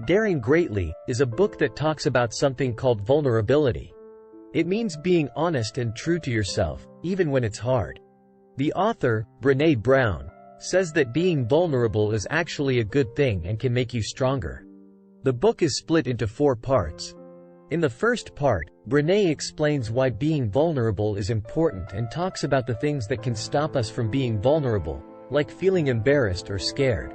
Daring Greatly is a book that talks about something called vulnerability. It means being honest and true to yourself, even when it's hard. The author, Brené Brown, says that being vulnerable is actually a good thing and can make you stronger. The book is split into 4 parts. In the first part, Brené explains why being vulnerable is important and talks about the things that can stop us from being vulnerable, like feeling embarrassed or scared.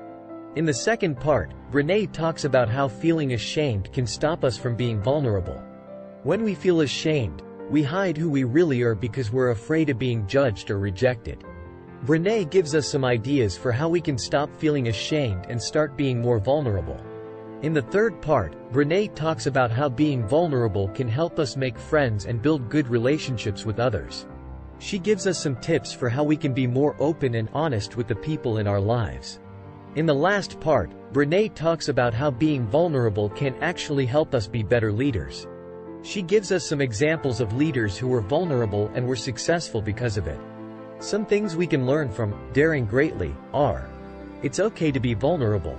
In the second part, Brené talks about how feeling ashamed can stop us from being vulnerable. When we feel ashamed, we hide who we really are because we're afraid of being judged or rejected. Brené gives us some ideas for how we can stop feeling ashamed and start being more vulnerable. In the third part, Brené talks about how being vulnerable can help us make friends and build good relationships with others. She gives us some tips for how we can be more open and honest with the people in our lives. In the last part, Brené talks about how being vulnerable can actually help us be better leaders. She gives us some examples of leaders who were vulnerable and were successful because of it. Some things we can learn from Daring Greatly are: it's okay to be vulnerable.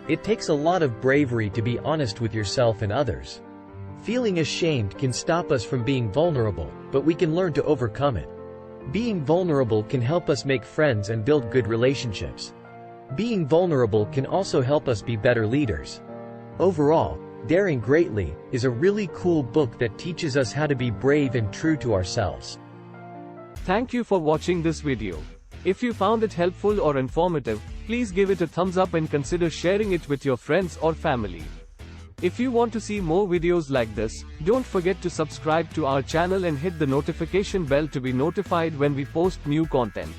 It takes a lot of bravery to be honest with yourself and others. Feeling ashamed can stop us from being vulnerable, but we can learn to overcome it. Being vulnerable can help us make friends and build good relationships. Being vulnerable can also help us be better leaders. Overall, Daring Greatly is a really cool book that teaches us how to be brave and true to ourselves. Thank you for watching this video. If you found it helpful or informative, please give it a thumbs up and consider sharing it with your friends or family. If you want to see more videos like this, don't forget to subscribe to our channel and hit the notification bell to be notified when we post new content.